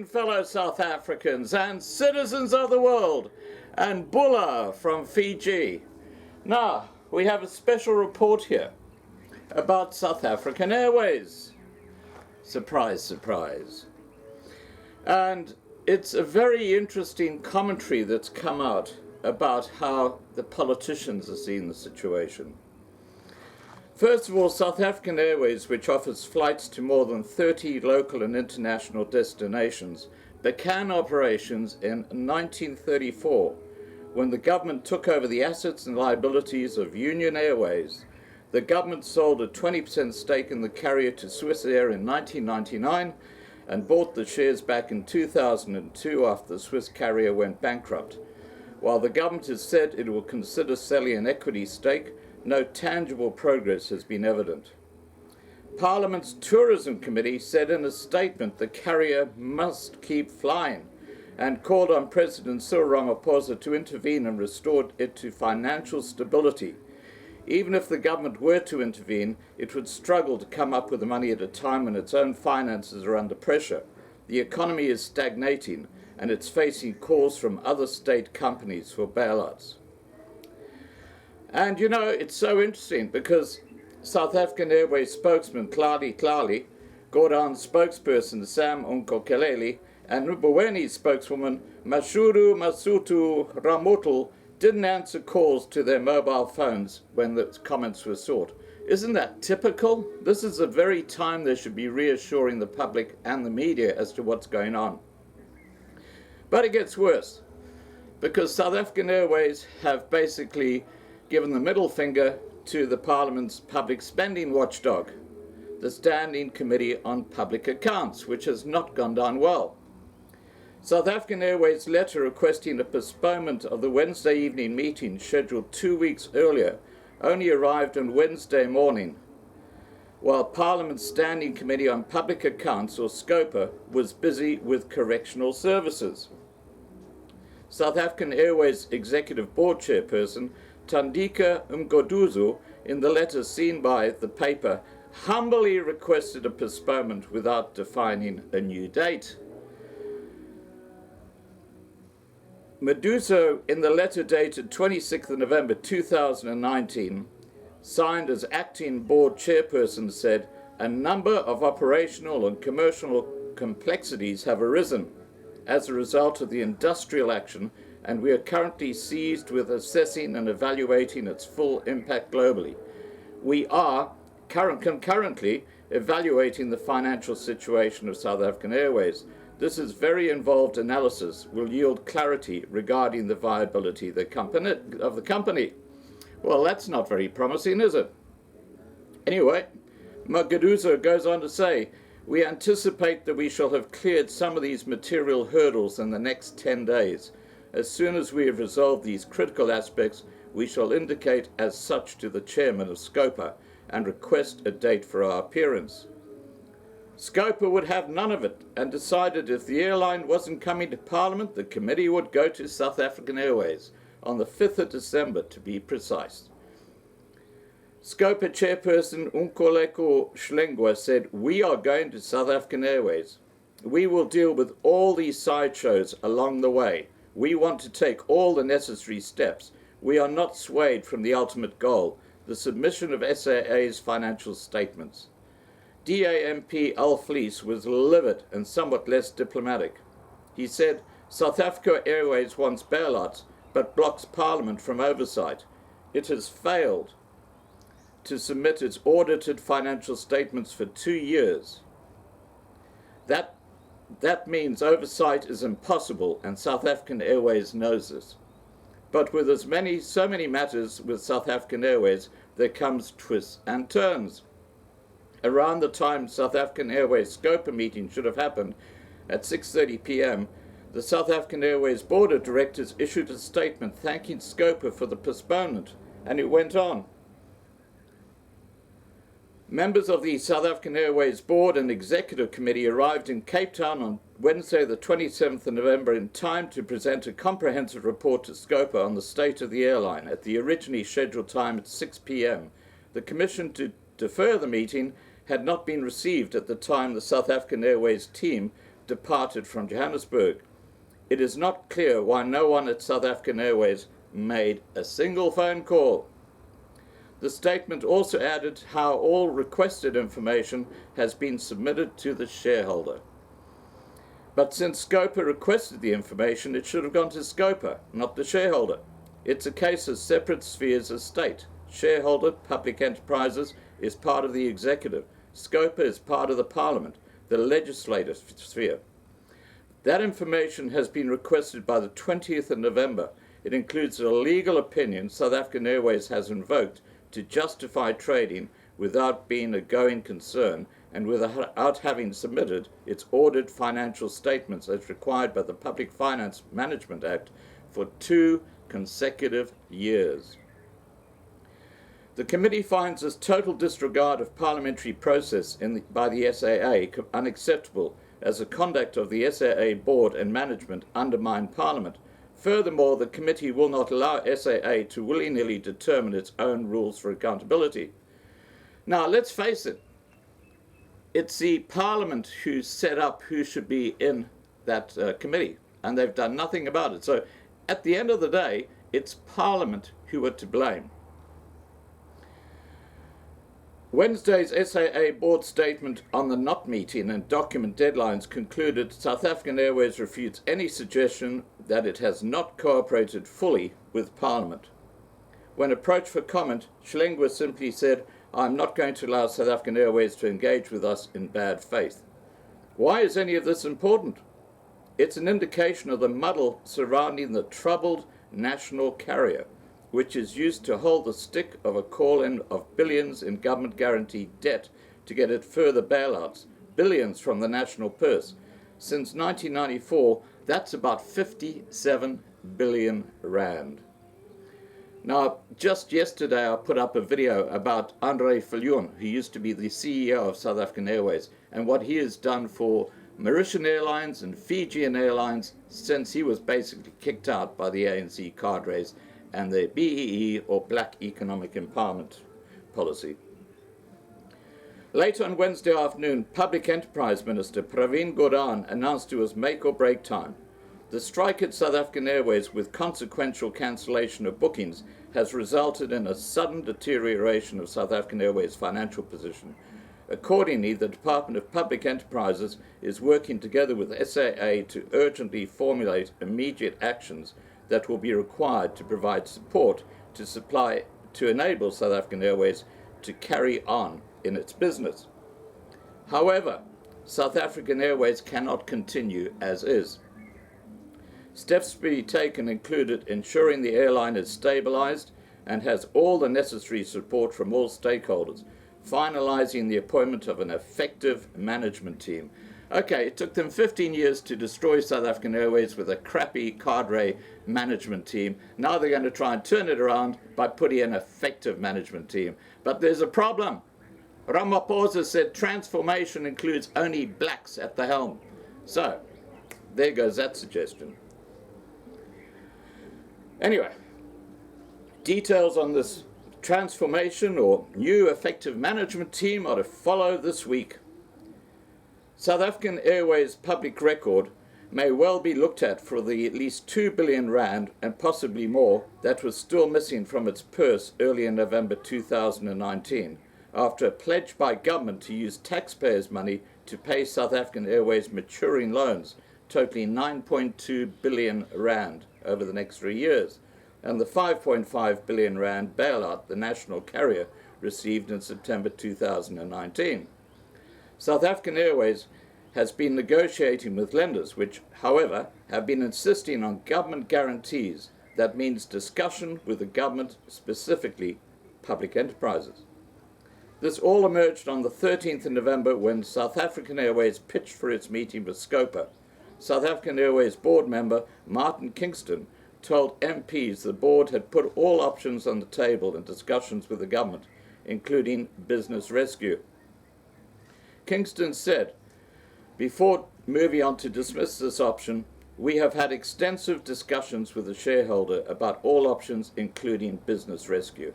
evening, fellow South Africans and citizens of the world, and Bula from Fiji. Now, we have a special report here about South African Airways. Surprise, surprise. And it's a very interesting commentary that's come out about how the politicians are seeing the situation. First of all, South African Airways, which offers flights to more than 30 local and international destinations, began operations in 1934 when the government took over the assets and liabilities of Union Airways. The government sold a 20% stake in the carrier to Swiss Air in 1999 and bought the shares back in 2002 after the Swiss carrier went bankrupt. While the government has said it will consider selling an equity stake, no tangible progress has been evident. Parliament's Tourism Committee said in a statement the carrier must keep flying and called on President Cyril Ramaphosa to intervene and restore it to financial stability. Even if the government were to intervene, it would struggle to come up with the money at a time when its own finances are under pressure. The economy is stagnating and it's facing calls from other state companies for bailouts. And you know, it's so interesting because South African Airways spokesman Tlali, Gordon's spokesperson Sam Unkokeleli, and Mbowene's spokeswoman Mashuru Masutu Ramotul didn't answer calls to their mobile phones when the comments were sought. Isn't that typical? This is the very time they should be reassuring the public and the media as to what's going on. But it gets worse, because South African Airways have basically given the middle finger to the Parliament's public spending watchdog, the Standing Committee on Public Accounts, which has not gone down well. South African Airways' letter requesting a postponement of the Wednesday evening meeting scheduled 2 weeks earlier only arrived on Wednesday morning, while Parliament's Standing Committee on Public Accounts, or SCOPA, was busy with correctional services. South African Airways Executive Board Chairperson Thandika Mgoduzu, in the letter seen by the paper, humbly requested a postponement without defining a new date. Meduso, in the letter dated 26th of November 2019, signed as acting board chairperson, said, "A number of operational and commercial complexities have arisen as a result of the industrial action, and we are currently seized with assessing and evaluating its full impact globally. We are concurrently evaluating the financial situation of South African Airways. This is very involved analysis will yield clarity regarding the viability of the company." Well, that's not very promising, is it? Anyway, Magadusa goes on to say, "We anticipate that we shall have cleared some of these material hurdles in the next 10 days. As soon as we have resolved these critical aspects, we shall indicate as such to the chairman of SCOPA and request a date for our appearance." SCOPA would have none of it and decided if the airline wasn't coming to Parliament, the committee would go to South African Airways on the 5th of December, to be precise. SCOPA chairperson Unkoleko Shlengwa said, "We are going to South African Airways. We will deal with all these sideshows along the way. We want to take all the necessary steps. We are not swayed from the ultimate goal, the submission of SAA's financial statements." DAMP Al Fleece was livid and somewhat less diplomatic. He said, "South Africa Airways wants bailouts, but blocks Parliament from oversight. It has failed to submit its audited financial statements for 2 years. That means oversight is impossible, and South African Airways knows this. But with so many matters with South African Airways, there comes twists and turns. Around the time South African Airways SCOPA meeting should have happened at 6:30 p.m., the South African Airways Board of Directors issued a statement thanking SCOPA for the postponement, and it went on. Members of the South African Airways Board and Executive Committee arrived in Cape Town on Wednesday, the 27th of November, in time to present a comprehensive report to SCOPA on the state of the airline at the originally scheduled time at 6 p.m. The commission to defer the meeting had not been received at the time the South African Airways team departed from Johannesburg. It is not clear why no one at South African Airways made a single phone call. The statement also added how all requested information has been submitted to the shareholder. But since Scopa requested the information, it should have gone to Scopa, not the shareholder. It's a case of separate spheres of state. Shareholder, Public Enterprises, is part of the executive. Scopa is part of the parliament, the legislative sphere. That information has been requested by the 20th of November. It includes a legal opinion South African Airways has invoked to justify trading without being a going concern and without having submitted its audited financial statements as required by the Public Finance Management Act for 2 consecutive years. The committee finds this total disregard of parliamentary process by the SAA unacceptable, as the conduct of the SAA board and management undermine Parliament. Furthermore, the committee will not allow SAA to willy-nilly determine its own rules for accountability. Now, let's face it, it's the Parliament who set up who should be in that committee, and they've done nothing about it. So, at the end of the day, it's Parliament who are to blame. Wednesday's SAA board statement on the not meeting and document deadlines concluded South African Airways refutes any suggestion that it has not cooperated fully with Parliament. When approached for comment, Schlingwer simply said, "I'm not going to allow South African Airways to engage with us in bad faith." Why is any of this important? It's an indication of the muddle surrounding the troubled national carrier, which is used to hold the stick of a call-in of billions in government-guaranteed debt to get it further bailouts, billions from the national purse. Since 1994, that's about 57 billion rand. Now, just yesterday I put up a video about Andre Viljoen, who used to be the CEO of South African Airways, and what he has done for Mauritian Airlines and Fijian Airlines since he was basically kicked out by the ANC cadres and the BEE, or Black Economic Empowerment policy. Later on Wednesday afternoon, Public Enterprise Minister Pravin Gordhan announced it was make or break time. The strike at South African Airways, with consequential cancellation of bookings, has resulted in a sudden deterioration of South African Airways' financial position. Accordingly, the Department of Public Enterprises is working together with SAA to urgently formulate immediate actions that will be required to provide support to enable South African Airways to carry on in its business. However, South African Airways cannot continue as is. Steps to be taken included ensuring the airline is stabilized and has all the necessary support from all stakeholders, finalizing the appointment of an effective management team. Okay, it took them 15 years to destroy South African Airways with a crappy cadre management team. Now they're going to try and turn it around by putting an effective management team. But there's a problem. Ramaphosa said transformation includes only blacks at the helm. So, there goes that suggestion. Anyway, details on this transformation or new effective management team are to follow this week. South African Airways' public record may well be looked at for the at least 2 billion rand and possibly more that was still missing from its purse early in November 2019, after a pledge by government to use taxpayers' money to pay South African Airways maturing loans totaling 9.2 billion rand over the next 3 years, and the 5.5 billion rand bailout the national carrier received in September 2019. South African Airways has been negotiating with lenders, which, however, have been insisting on government guarantees. That means discussion with the government, specifically Public Enterprises. This all emerged on the 13th of November when South African Airways pitched for its meeting with Scopa. South African Airways board member Martin Kingston told MPs the board had put all options on the table in discussions with the government, including business rescue. Kingston said, "Before moving on to dismiss this option, we have had extensive discussions with the shareholder about all options, including business rescue."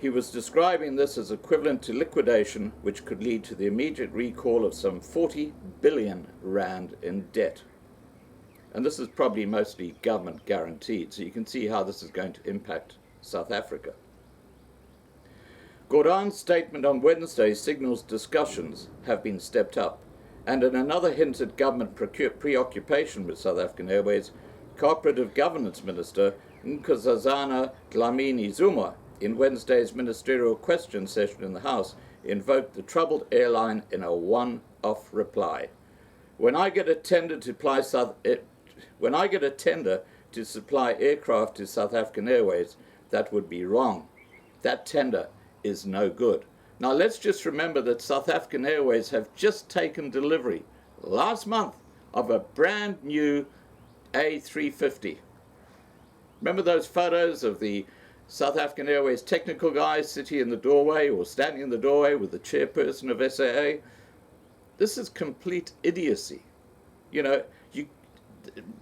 He was describing this as equivalent to liquidation, which could lead to the immediate recall of some 40 billion rand in debt. And this is probably mostly government guaranteed, so you can see how this is going to impact South Africa. Gordhan's statement on Wednesday signals discussions have been stepped up, and in another hint at government preoccupation with South African Airways, Cooperative Governance Minister Nkosazana Dlamini-Zuma, in Wednesday's ministerial question session in the House, invoked the troubled airline in a one-off reply. When I get a tender to supply aircraft to South African Airways, that would be wrong. That tender is no good. Now let's just remember that South African Airways have just taken delivery last month of a brand new A350. Remember those photos of the South African Airways technical guys sitting in the doorway or standing in the doorway with the chairperson of SAA? This is complete idiocy. You know,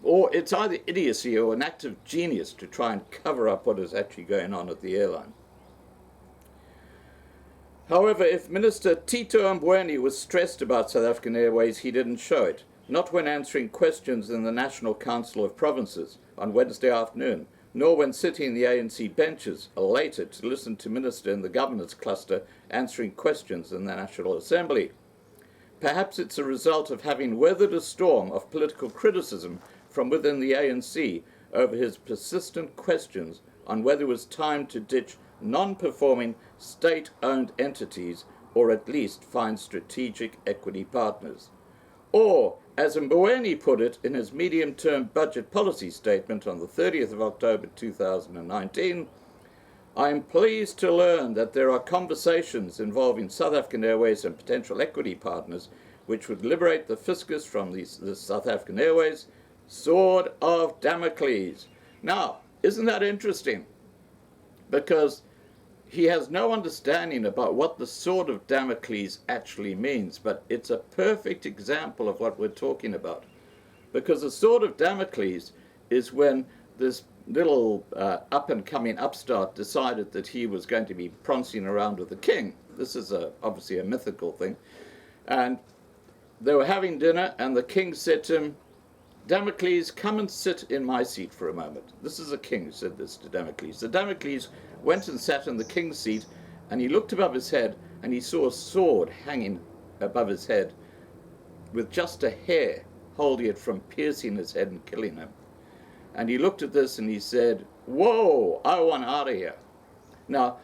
or it's either idiocy or an act of genius to try and cover up what is actually going on at the airline. However, if Minister Tito Mboweni was stressed about South African Airways, he didn't show it, not when answering questions in the National Council of Provinces on Wednesday afternoon, nor when sitting in the ANC benches, elated to listen to Minister in the Governance Cluster answering questions in the National Assembly. Perhaps it's a result of having weathered a storm of political criticism from within the ANC over his persistent questions on whether it was time to ditch non-performing state-owned entities or at least find strategic equity partners. Or, as Mboweni put it in his medium-term budget policy statement on the 30th of October 2019, I am pleased to learn that there are conversations involving South African Airways and potential equity partners which would liberate the fiscus from the South African Airways sword of Damocles. Now, isn't that interesting? Because he has no understanding about what the sword of Damocles actually means, but it's a perfect example of what we're talking about. Because the sword of Damocles is when this little up-and-coming upstart decided that he was going to be prancing around with the king. This is obviously a mythical thing. And they were having dinner, and the king said to him, Damocles, come and sit in my seat for a moment. This is a king who said this to Damocles. So Damocles went and sat in the king's seat, and he looked above his head, and he saw a sword hanging above his head with just a hair holding it from piercing his head and killing him. And he looked at this and he said, whoa, I want out of here. Now,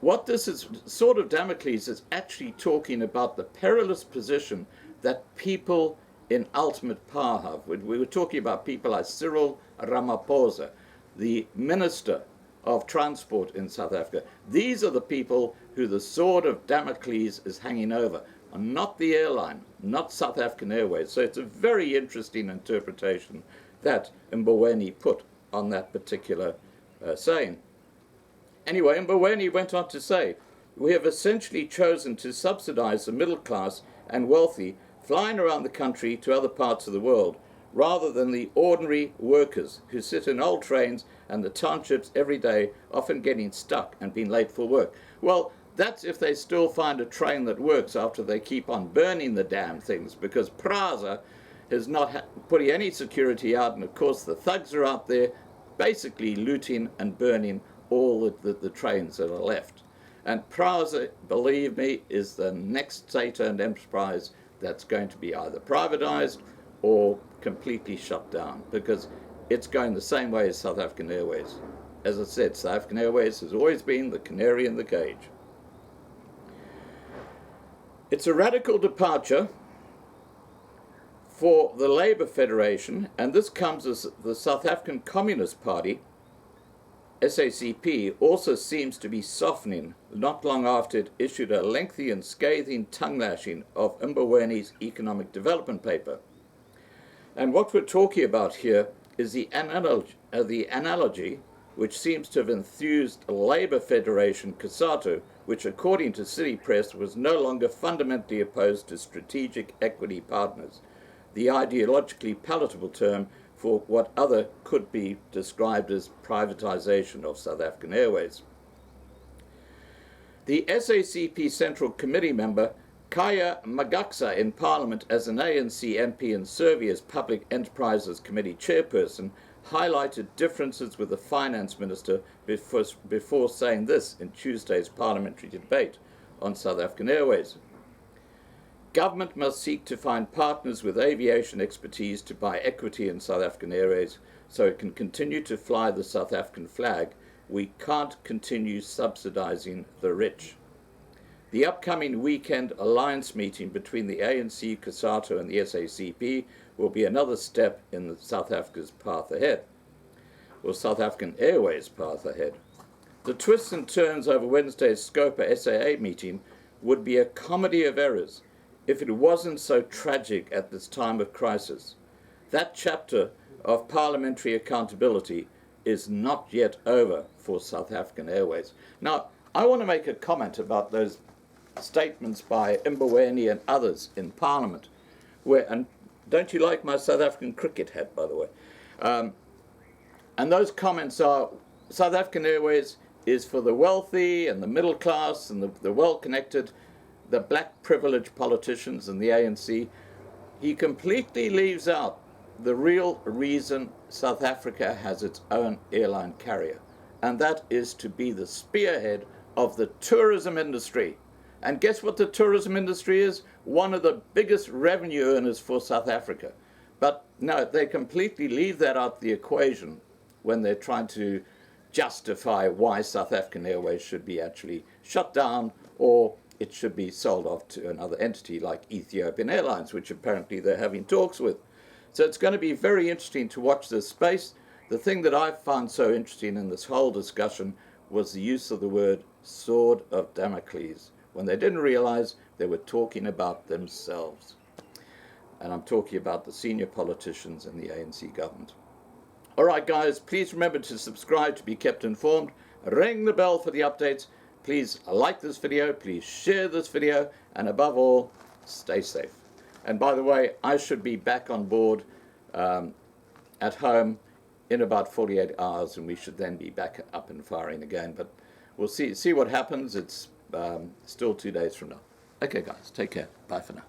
what this is, sword of Damocles, is actually talking about the perilous position that people in ultimate power have. We were talking about people like Cyril Ramaphosa, the Minister of Transport in South Africa. These are the people who the sword of Damocles is hanging over, and not the airline, not South African Airways. So it's a very interesting interpretation that Mboweni put on that particular saying. Anyway, Mboweni went on to say, we have essentially chosen to subsidize the middle class and wealthy flying around the country to other parts of the world, rather than the ordinary workers who sit in old trains and the townships every day, often getting stuck and being late for work. Well, that's if they still find a train that works after they keep on burning the damn things, because PRASA is not putting any security out, and of course the thugs are out there basically looting and burning all the trains that are left. And PRASA, believe me, is the next state-owned enterprise that's going to be either privatized or completely shut down, because it's going the same way as South African Airways. As I said, South African Airways has always been the canary in the cage. It's a radical departure for the Labour Federation, and this comes as the South African Communist Party, SACP, also seems to be softening not long after it issued a lengthy and scathing tongue-lashing of Mboweni's economic development paper. And what we're talking about here is the analogy which seems to have enthused Labour Federation COSATU, which according to City Press was no longer fundamentally opposed to strategic equity partners, the ideologically palatable term for what other could be described as privatization of South African Airways. The SACP Central Committee member Kaya Magaksa in Parliament as an ANC MP and serving as Public Enterprises Committee chairperson highlighted differences with the Finance Minister before saying this in Tuesday's parliamentary debate on South African Airways. Government must seek to find partners with aviation expertise to buy equity in South African Airways so it can continue to fly the South African flag. We can't continue subsidizing the rich. The upcoming weekend alliance meeting between the ANC, COSATU and the SACP will be another step in South Africa's path ahead, or South African Airways' path ahead. The twists and turns over Wednesday's Scopa SAA meeting would be a comedy of errors if it wasn't so tragic at this time of crisis. That chapter of parliamentary accountability is not yet over for South African Airways. Now, I want to make a comment about those statements by Mboweni and others in Parliament, and don't you like my South African cricket hat, by the way? And those comments are, South African Airways is for the wealthy and the middle class and the well-connected, the black privileged politicians and the ANC. He completely leaves out the real reason South Africa has its own airline carrier, and that is to be the spearhead of the tourism industry. And guess what the tourism industry is? One of the biggest revenue earners for South Africa. But no, they completely leave that out of the equation when they're trying to justify why South African Airways should be actually shut down, or it should be sold off to another entity like Ethiopian Airlines, which apparently they're having talks with. So it's going to be very interesting to watch this space. The thing that I found so interesting in this whole discussion was the use of the word sword of Damocles, when they didn't realize they were talking about themselves. And I'm talking about the senior politicians in the ANC government. All right, guys, please remember to subscribe to be kept informed. Ring the bell for the updates. Please like this video, please share this video, and above all, stay safe. And by the way, I should be back on board at home in about 48 hours, and we should then be back up and firing again. But we'll see what happens. It's still 2 days from now. Okay, guys, take care. Bye for now.